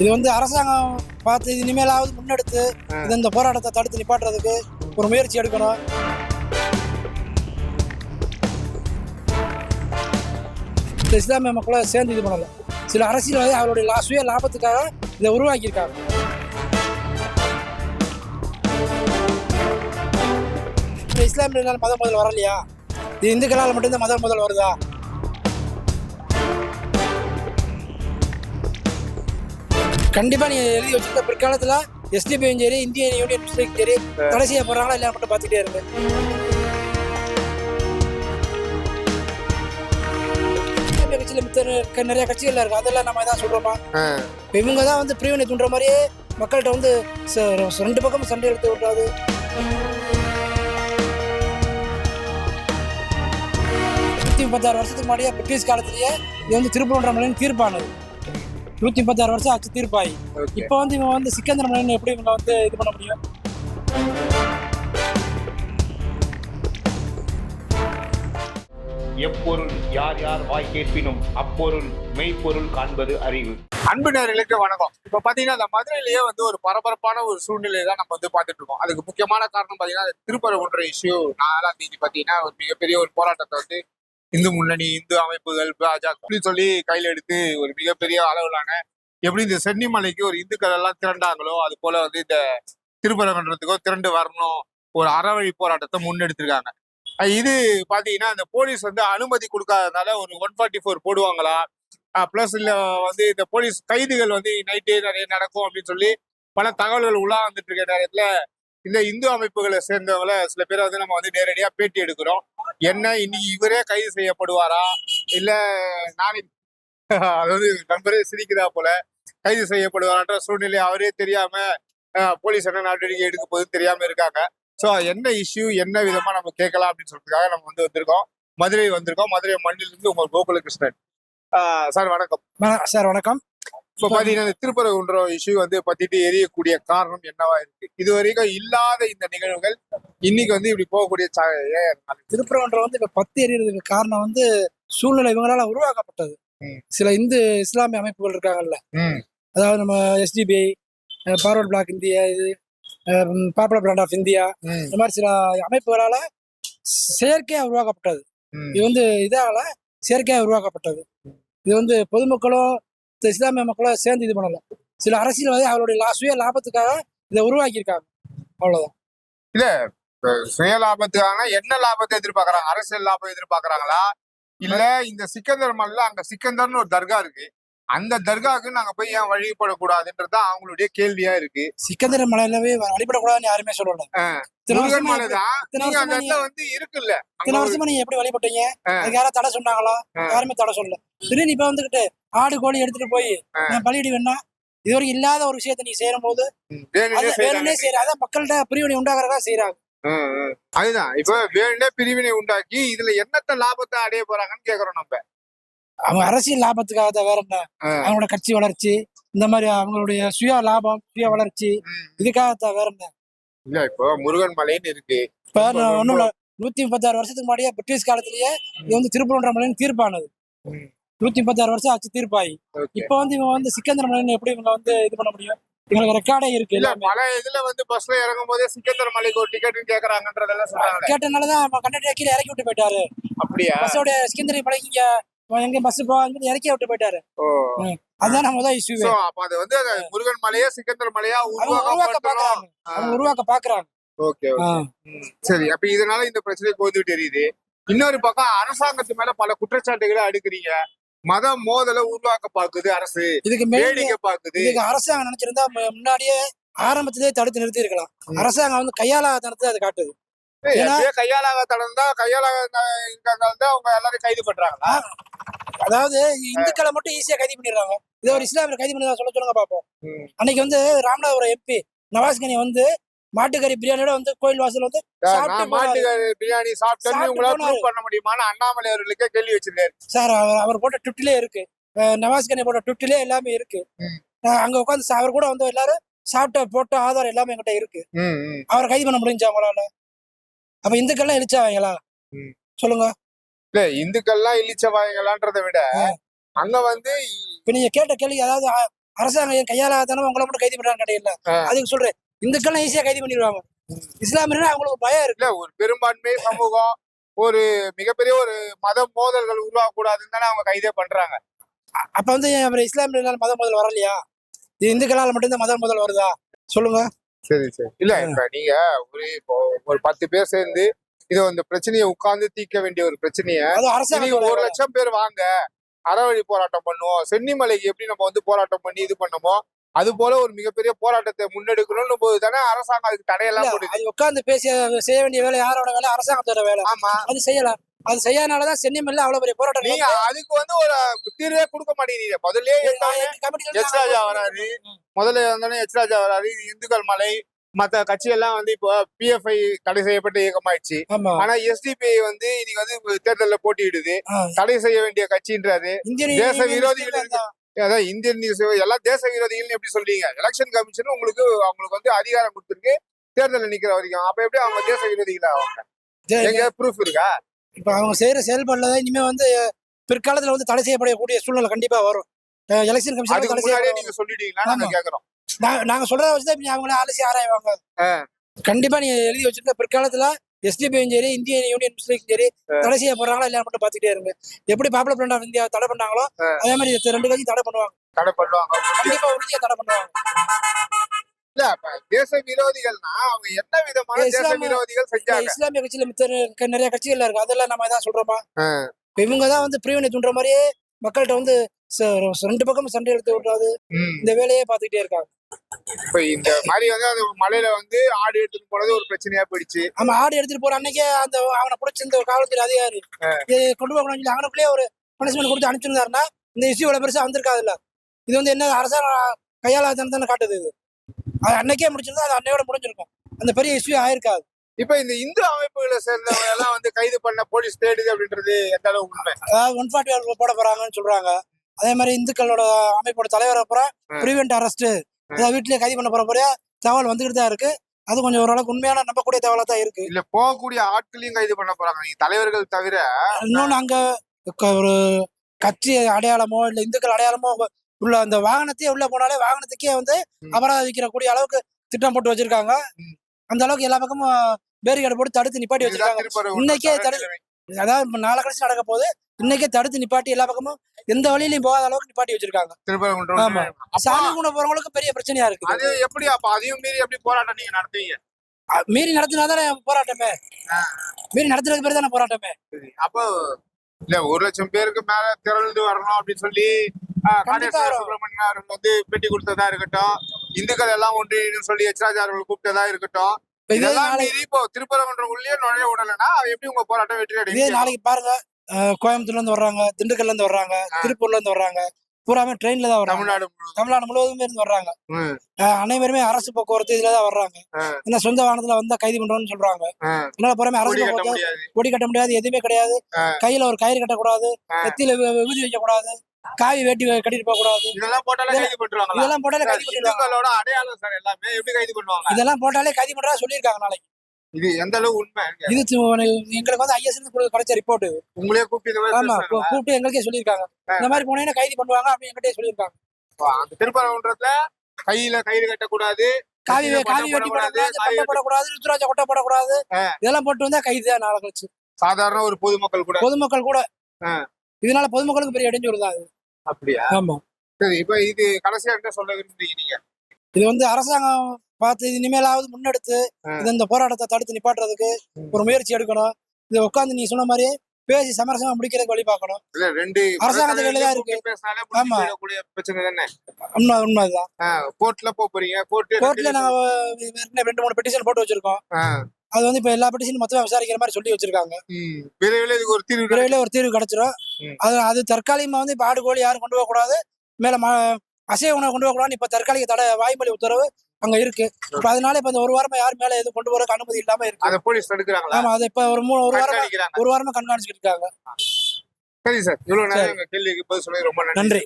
இது வந்து அரசாங்கம் பார்த்து இனிமேலாவது முன்னெடுத்து இது இந்த போராட்டத்தை தடுத்து நிப்பாட்டுறதுக்கு ஒரு முயற்சி எடுக்கணும். இந்த இஸ்லாமிய மக்களை சேர்ந்து இது பண்ணலாம். சில அரசியல்வாதி அவருடைய சுய லாபத்துக்காக இதை உருவாக்கியிருக்காங்க. இஸ்லாமிய மதம் முதல் வரலையா? இது இந்துக்களால் மட்டும்தான் மதம் முதல் வருதா? கண்டிப்பா நீங்க எழுதி வச்சிருக்க பிற்காலத்துல எஸ்டிபியும் சரி இந்தியன் யூனியன் முஸ்லீம் சரி தடை செய்ய போறாங்களா இல்லையா மட்டும் பார்த்துட்டே இருக்கு. கட்சியில நிறைய கட்சிகள் இருக்கு, அதெல்லாம் நம்ம தான் சொல்றோமா? இவங்க தான் வந்து பிரிவினை தூண்டுற மாதிரியே மக்கள்கிட்ட வந்து ரெண்டு பக்கமும் சண்டை எடுத்து விடாது. 136 வருஷத்துக்கு முன்னாடியே பிரிட்டிஷ் காலத்திலேயே இது வந்து திருப்பரங்குன்றம் தீர்ப்பானது. 136 வருஷம் ஆச்சு தீர்ப்பாயி. இப்ப வந்து இவங்க வந்து சிக்கந்தர் மலைன்னு எப்படி இவங்க வந்து இது பண்ண முடியும்? எப்பொருள் யார் யார் வாய் கேட்பினும் அப்பொருள் மெய்ப்பொருள் காண்பது அறிவு. அன்பு நேயர்களுக்கு வணக்கம். இப்ப பாத்தீங்கன்னா அந்த மதுரையிலேயே வந்து ஒரு பரபரப்பான ஒரு சூழ்நிலையை தான் நம்ம வந்து பாத்துட்டு இருக்கோம். அதுக்கு முக்கியமான காரணம் பாத்தீங்கன்னா திருப்பரங்குன்றம் இஷ்யூ 4ஆம் தேதி பாத்தீங்கன்னா ஒரு மிகப்பெரிய ஒரு போராட்டத்தை வந்து இந்து முன்னணி, இந்து அமைப்புகள், பாஜக அப்படின்னு சொல்லி கையில எடுத்து ஒரு மிகப்பெரிய அளவிலான எப்படி இந்த சென்னிமலைக்கு ஒரு இந்துக்கள் எல்லாம் திரண்டாங்களோ அது போல வந்து இந்த திருப்பரங்குன்றத்துக்கோ திரண்டு வரணும் ஒரு அறவழி போராட்டத்தை முன்னெடுத்திருக்காங்க. இது பாத்தீங்கன்னா இந்த போலீஸ் வந்து அனுமதி கொடுக்காததுனால ஒரு 144 போடுவாங்களா, பிளஸ் இல்ல வந்து இந்த போலீஸ் கைதுகள் வந்து நைட்டே நிறைய நடக்கும் அப்படின்னு சொல்லி பல தகவல்கள் உள்ளா வந்துட்டு இருக்க நேரத்துல இந்த இந்து அமைப்புகளை சேர்ந்தவங்கள சில பேரை வந்து நம்ம வந்து நேரடியா பேட்டி எடுக்கிறோம். என்ன இன்னைக்கு இவரே கைது செய்யப்படுவாரா இல்ல நானே அதாவது நண்பரே சிரிக்கிறா போல கைது செய்யப்படுவாரான்ற சூழ்நிலை அவரே தெரியாம போலீஸ் என்ன நடவடிக்கை எடுக்க போகுதுன்னு தெரியாம இருக்காங்க. ஸோ என்ன இஷ்யூ என்ன விதமா நம்ம கேட்கலாம் அப்படின்னு சொல்றதுக்காக நம்ம வந்து வந்திருக்கோம், மதுரை வந்திருக்கோம். மதுரை மண்ணிலிருந்து உங்க கோகுலகிருஷ்ணன் சார் வணக்கம். சார் வணக்கம். இப்ப பாத்தீங்கன்னா திருப்பரங்குன்றம் இஷ்யூ வந்து பத்திட்டு எரியக்கூடிய காரணம் என்னவா இருக்கு? இது வரைக்கும் இல்லாத இந்த நிகழ்வுகள் இன்னைக்கு வந்து இப்படி போகக்கூடிய திருப்பரங்குன்றம் வந்து இப்ப பத்தி எரியறதுக்கு காரணம் வந்து சூழ்நிலை இவங்களால உருவாக்கப்பட்டது. சில இஸ்லாமிய அமைப்புகள் இருக்காங்கல்ல, அதாவது நம்ம எஸ்டிபிஐ, ஃபார்வர்ட் பிளாக் இந்தியா, இது பாப்புலர் பிராண்ட் ஆஃப் இந்தியா, இந்த மாதிரி சில அமைப்புகளால செயற்கையா உருவாக்கப்பட்டது. இது வந்து இதால செயற்கையா உருவாக்கப்பட்டது. இது வந்து பொதுமக்களும் இஸ்லாமிய மக்களும் சேர்ந்து இது பண்ணலாம். சில அரசியல்வாதி அவருடைய சுய லாபத்துக்காக இதை உருவாக்கியிருக்காங்க, அவ்வளவுதான். இல்ல சுய லாபத்துக்காக என்ன லாபத்தை எதிர்பார்க்கறாங்க? அரசியல் லாபம் எதிர்பார்க்கறாங்களா இல்ல இந்த சிக்கந்தர் மலையில அங்க சிக்கந்தர்னு ஒரு தர்கா இருக்கு, அந்த தர்காவுக்கு நாங்க போய் ஏன் வழிபடக்கூடாதுன்றதுதான் அவங்களுடைய கேள்வியா இருக்கு. சிக்கந்தர் மலையிலவே வழிபடக்கூடாதுன்னு யாருமே சொல்லல. வந்து இருக்குல்ல, இத்தனை வருஷமா நீங்க எப்படி வழிபட்டீங்க? அதுக்கு யாராவது தடை சொன்னாங்களா? யாருமே தடை சொல்லல. திடீர்னு இப்ப வந்துகிட்டு ஆடு கோழி எடுத்துட்டு போய் நான் பலியிடு வேணா இது வரைக்கும் இல்லாத ஒரு விஷயத்த நீ செய்யும் போது வேணும்னே செய்யற, அதான் மக்கள்கிட்ட பிரிவினை உண்டாகிறதா செய்யறாங்க. அதுதான் இப்ப வேணும்னே பிரிவினை உண்டாக்கி இதுல என்னத்த லாபத்தை அடைய போறாங்கன்னு கேக்குறோம் நம்ம. அவங்க அரசியல் லாபத்துக்காக தான், வேற என்ன? அவங்களோட கட்சி வளர்ச்சி, இந்த மாதிரி அவங்களுடைய சுய லாபம், சுய வளர்ச்சி, இதுக்காகத்தான், வேற என்ன? இல்ல இப்போ முருகன் மலைன்னு இருக்கு. இப்ப ஒண்ணும் இல்ல, 136 வருஷத்துக்கு முன்னாடியே பிரிட்டிஷ் காலத்திலேயே இது வந்து திருப்பரங்குன்றம் மலைன்னு தீர்ப்பானது. 136 வருஷம் ஆச்சு தீர்ப்பாயி. இப்ப வந்து இவங்க வந்து சிக்கந்தர் மலைன்னு எப்படி இவங்க வந்து இது பண்ண முடியும்? இவங்களுக்கு ரெக்கார்டே இருக்கு. இல்ல பல இதுல வந்து பஸ்ல இறங்கும் போதே சிக்கந்தர் மலைக்கு ஒரு டிக்கெட் கேக்குறாங்கன்றதெல்லாம் சொல்றாங்க. கேட்டனாலதான் கண்டக்டர் கீழே இறக்கி விட்டு போயிட்டாரு. அப்படியா? பஸ்ஸோட சிக்கந்தர் மலைக்கு எங்க பஸ் போவாங்க இறக்கி விட்டு போயிட்டாரு. அதான் நம்ம தான் இஷ்யூ. அப்ப அது வந்து முருகன் மலையா சிக்கந்தர் மலையா உருவாக்க பாக்குறாங்க. ஓகே சரி. அப்ப இதனால இந்த பிரச்சனை கோதிட்டு தெரியுது. இன்னொரு பக்கம் அரசாங்கத்து மேல பல குற்றச்சாட்டுகளை அடுக்குறீங்க. மத மோதலை உருவாக்க பாக்குது அரசு, இதுக்கு வேடிக்கை பாக்குது. இதுக்கு அரசாங்கம் நினைச்சிருந்தா முன்னாடியே ஆரம்பத்திலேயே தடுத்து நிறுத்தி இருக்கலாம். அரசாங்கம் வந்து கையாளாதனத்தை அது காட்டுது. கையாளாதனம் தான் அவங்க எல்லாரும் கைது பண்றாங்களா? அதாவது இந்துக்களை மட்டும் ஈஸியா கைது பண்ணிடுறாங்க. இதை ஒரு இஸ்லாமிய கைது பண்ணி சொல்லுங்க பாப்போம். அன்னைக்கு வந்து ராமநாதபுரம் எம்பி நவாஸ்கனி வந்து மாட்டுக்கறி பிரியாணியோட வந்து கோயில் வாசல் வந்து மாட்டுக்கறி பிரியாணி சாப்பிட்டு உங்களால ப்ரூவ் பண்ண முடியுமான்னு அண்ணாமலை அவர்களுக்கே கேள்வி வச்சிருக்காரு. சார் அவர் போட்ட ட்விட்டிலே இருக்கு, நவாஸ்கனி போட்ட ட்விட்டிலே எல்லாமே இருக்கு. அங்க உட்காந்து அவர் கூட வந்து எல்லாரும் சாப்பிட்ட போட்ட ஆதாரம் எல்லாமே என்கிட்ட இருக்கு. அவரை கைது பண்ண முடிஞ்சா அவங்களால? அப்ப இந்துக்கள்லாம் இழிச்சவாங்களா சொல்லுங்க? இல்ல இந்துக்கள்லாம் இழிச்சவாங்களான்றதை விட அங்க வந்து இப்ப நீங்க கேட்ட கேள்வி, அதாவது அரசாங்கம் என் கையாலாதானே உங்களை மட்டும் கைது பண்றாங்க கிடையாது. அதுக்கு சொல்றேன், இந்துக்கள்லாம் ஈஸியா கைது பண்ணிடுவாங்க. இஸ்லாமியர்கள் அவங்களுக்கு பயம் இருக்கு. இல்ல ஒரு பெரும்பான்மை சமூகம் ஒரு மிகப்பெரிய ஒரு மத மோதல்கள் உருவாகக்கூடாதுன்னு தானே அவங்க கைதே பண்றாங்க. அப்ப வந்து அப்புறம் இஸ்லாமியர்களால் மத முதல் வரலையா? இது இந்துக்களால் மட்டும்தான் மத முதல் வருதா சொல்லுங்க. சரி இல்ல இப்ப நீங்க இப்போ ஒரு 10 பேர் சேர்ந்து இதை இந்த பிரச்சனையை உட்கார்ந்து தீர்க்க வேண்டிய ஒரு பிரச்சனைய அது அரசாங்கம் 1,00,000 பேர் வாங்க அறவழி போராட்டம் பண்ணுவோம், சென்னிமலைக்கு எப்படி நம்ம வந்து போராட்டம் பண்ணி இது பண்ணமோ அது போல ஒரு மிகப்பெரிய போராட்டத்தை முன்னெடுக்கணும்னு போது தானே அரசாங்கம் அதுக்கு தடையெல்லாம் போடுது. அது உட்கார்ந்து செய்ய வேண்டிய வேலை யாரோட வேலை? அரசாங்கத்தோட வேலை. ஆமா, அது செய்யலாம். அது செய்யாதனாலதான் சென்னிமல்ல அவ்வளவு பெரிய போராட்டம். நீங்க அதுக்கு வந்து ஒரு தீர்வே கொடுக்க மாட்டேங்கிறீங்க. முதல்ல எச் ராஜா வராரு, முதல்ல வந்தாலும் எச் ராஜா வராரு. இது இந்துக்கள் மலை மத்த கட்சி எல்லாம் வந்து இப்போ PFI தடை செய்யப்பட்ட இயக்கமாயிடுச்சு. ஆனா SDPI வந்து இன்னைக்கு வந்து தேர்தல்ல போட்டியிடுது, தடை செய்ய வேண்டிய கட்சின்றாரு. தேச விரோதிகள் அதான் இந்தியன் நியூஸ் எல்லாம் தேச விரோதிகள்னு எப்படி சொல்றீங்க? எலெக்ஷன் கமிஷன் அவங்களுக்கு வந்து அதிகாரம் கொடுத்துருக்கு தேர்தலில் நிக்கிற வரைக்கும். அப்ப எப்படி அவங்க தேச விரோதிகளா அவங்க? எங்க ப்ரூஃப் இருக்கா? இப்ப அவங்க செய்யற செயல்பாடுல இனிமே வந்து பிற்காலத்துல வந்து தடை செய்யப்படக்கூடிய சூழ்நிலை கண்டிப்பா வரும். எலெக்ஷன் கமிஷன் முன்னாடியே நீங்க சொல்லிட்டீங்களா? நாங்க கேக்குறோம். நாங்க சொல்றத வச்சுதான் அவங்கள அலசி ஆராய்வாங்க. கண்டிப்பா நீங்க எழுதி வச்சிருக்க பிற்காலத்துல SDPயும் சரி இந்தியன் யூனியன் முஸ்லீம் சரி தடை செய்ய போறாங்களா இல்லையா மட்டும் பாத்துக்கிட்டே இருங்க. எப்படி பாப்புலர் ஃப்ரண்ட் ஆஃப் இந்தியா தடை பண்ணாங்களோ அதே மாதிரி 2 கட்சியும் தடை பண்ணுவாங்க. கண்டிப்பா உறுதியா தடை பண்ணுவாங்க. இல்ல தேச விரோதிகள்னா அவங்க என்ன விதமான தேச விரோதிகள் செஞ்சாங்க? இஸ்லாமிய கட்சியில நிறைய கட்சிகள் இருக்கு, அதெல்லாம் நம்ம எதாவது சொல்றோமா? இவங்கதான் வந்து பிரிவினை தூண்டுற மாதிரியே மக்கள்கிட்ட வந்து 2 பக்கமும் சண்டை எடுத்து விடுறாது, இந்த வேலையே பாத்துக்கிட்டே இருக்காங்க. இப்ப இந்த மாதிரி வந்து அந்த மலையில வந்து ஆடு எடுத்துட்டு போனது ஒரு பிரச்சனையா போயிடுச்சு. ஆமா, ஆடு எடுத்துட்டு போற அன்னைக்கே அந்த அவனை பிடிச்சிருந்த காவல்துறை அதிகாரி கொண்டு போகணும்னு சொல்லி அவனுக்குள்ளே ஒரு பனிஷ்மெண்ட் கொடுத்து அனுப்பிச்சிருந்தாருன்னா இந்த இஷ்யூ இவ்வளவு பெருசா வந்திருக்காது இல்ல. இது வந்து என்ன அரசாங்கம் கையாளாதானே காட்டுது. இது அது அன்னைக்கே முடிச்சிருந்தா அது அன்னையோட முடிஞ்சிருக்கும், அந்த பெரிய இஷ்யூ ஆயிருக்காது. இப்ப இந்த இந்து அமைப்புகளை சேர்ந்தவங்க எல்லாம் வந்து கைது பண்ண போலீஸ் தேடுது அப்படின்றது எந்த அளவு உண்மை? அதாவது 140 போட போறாங்கன்னு சொல்றாங்க. அதே மாதிரி இந்துக்களோட அமைப்போட தலைவரை அப்புறம் பிரிவென்ட் அரெஸ்ட் வீட்டிலேயே கைது பண்ண போற தகவல் வந்துகிட்டு தான் இருக்கு. அது கொஞ்சம் ஓரளவுக்கு உண்மையான நம்பக்கூடிய தகவலா தான் இருக்கு. இல்ல போகக்கூடிய ஆட்களையும் கைது பண்ண போறாங்க நீங்க தலைவர்கள் தவிர. இன்னொன்னு அங்க ஒரு கட்சி அடையாளமோ இல்ல இந்துக்கள் அடையாளமோ உள்ள அந்த வாகனத்தையே உள்ள போனாலே வாகனத்துக்கே வந்து அபராதம் விற்கக்கூடிய அளவுக்கு திட்டம் போட்டு வச்சிருக்காங்க. அந்த அளவுக்கு எல்லா பக்கமும் பேரிகார்டு போட்டு தடுத்து நிப்பாட்டி வச்சிருக்காங்க. இன்னைக்கே அதாவது 4 கழிச்சு நடக்க போது இன்னைக்கே தடுத்து நிப்பாட்டி எல்லா பக்கமும் எந்த வழியிலையும் போகாத அளவுக்கு நிப்பாட்டி வச்சிருக்காங்க. சாமி கும்பிட போறவங்களுக்கு பெரிய பிரச்சனையா இருக்கு. அது எப்படி அப்ப அதையும் மீறி எப்படி போராட்டம் நீங்க நடத்துவீங்க? மீறி நடத்தினாதானே போராட்டமே. மீறி நடத்துறதுக்கு பேர் தானே போராட்டமே. அப்போ இல்ல 1,00,000 பேருக்கு மேல திரண்டு வரணும் அப்படின்னு சொல்லி சுப்பிரமணியன் அவர்கள் வந்து பேட்டி கொடுத்ததா இருக்கட்டும், இந்துக்கள் எல்லாம் ஒன்று சொல்லி எச் ராஜா அவர்கள் கூப்பிட்டதா இருக்கட்டும், இதெல்லாம் மீறி இப்போ திருப்பரங்குன்றம் உள்ளே நுழைய விடலைன்னா எப்படி உங்க போராட்டம் வெற்றி அடையும்? நாளைக்கு பாருங்க, கோயம்புத்தூர்ல இருந்து வர்றாங்க, திண்டுக்கல்ல இருந்து வர்றாங்க, திருப்பூர்ல இருந்து வர்றாங்க, பூராமே ட்ரெயின்ல தான் வர்றாங்க. தமிழ்நாடு முழுவதுமே இருந்து வர்றாங்க. அனைவருமே அரசு போக்குவரத்து இதுலதான் வர்றாங்க. ஏன்னா சொந்த வாகனத்துல வந்தா கைது பண்றோம்னு சொல்றாங்க. அதனால புறமே அரசு போக்குவரத்து கொடி கட்ட முடியாது, எதுவுமே கிடையாது. கையில ஒரு கயிறு கட்டக்கூடாது, நெத்தியில விபூதி வைக்க கூடாது, காவி வேட்டி கட்டிட்டு போக கூடாது. இதெல்லாம் போட்டாலே கைது பண்றாங்க. இதெல்லாம் போட்டாலே கைது பண்றாங்க. அடையாளம் சார் எல்லாமே எப்படி கைது பண்ணுவாங்க? இதெல்லாம் போட்டாலே கைது பண்றதா சொல்லியிருக்காங்க. நாளைக்கு இது எந்த அளவு உண்மை? இது எங்களுக்கு வந்து IS கிடைச்ச ரிப்போர்ட். உங்களே கூப்பிட்டு ஆமா கூப்பிட்டு எங்களுக்கே சொல்லியிருக்காங்க. இந்த மாதிரி போனீங்கன்னா கைது பண்ணுவாங்க அப்படின்னு எங்கிட்டே சொல்லியிருக்காங்க. அந்த திருப்பரங்குன்றத்துல கையில கயிறு கட்டக்கூடாது, காவி வெட்டி போடக்கூடாது, ருத்ராஜ கொட்டை போடக்கூடாது, இதெல்லாம் போட்டு வந்தா கைது தான். நாளை கழிச்சு சாதாரண ஒரு பொதுமக்கள் கூட இதனால பொதுமக்களுக்கு பெரிய இடைஞ்சல் தான். அப்படியா? ஆமா. சரி, இப்ப இது கடைசியா என்ன சொல்ல விரும்புறீங்க நீங்க? இது வந்து அரசாங்கம் பார்த்து இனிமேலாவது முன்னெடுத்து இந்த போராட்டத்தை தடுத்து நிப்பாட்டுறதுக்கு ஒரு முயற்சி எடுக்கணும். இதை உட்காந்து நீ சொன்ன மாதிரியே பேசி சமரசமா முடிக்கிறதுக்கு வழி பார்க்கணும். அரசாங்கத்துக்கு கையிலதான் இருக்கு. ஆமா, உண்மைதான். கோர்ட்ல போறீங்க, கோர்ட்ல நாங்க 2-3 பெட்டிஷன் போட்டு வச்சிருக்கோம். அது வந்து இப்ப எல்லா பெட்டிஷனும் மொத்தமா விசாரிக்கிற மாதிரி சொல்லி வச்சிருக்காங்க. விரைவில் ஒரு தீர்வு கிடைச்சிடும். அது தற்காலிகமா வந்து இப்ப ஆடு கோழி யாரும் கொண்டு போக கூடாது, மேல அசைவ உணவு கொண்டு போக கூடாது. இப்ப தற்காலிக தடை வாய்மொழி உத்தரவு அங்க இருக்கு. இப்ப அதனால இப்ப இந்த 1 வாரமா யார் மேல எதுவும் கொண்டு போறதுக்கு அனுமதி இல்லாம இருக்கு. போலீஸ் தடுக்கிறாங்க. ஆமா, அது இப்ப ஒரு வாரமா கண்காணிச்சுட்டு இருக்காங்க. சரி சார், இவ்வளவு நேரம் கேள்விக்கு பதில் சொன்னது ரொம்ப நன்றி.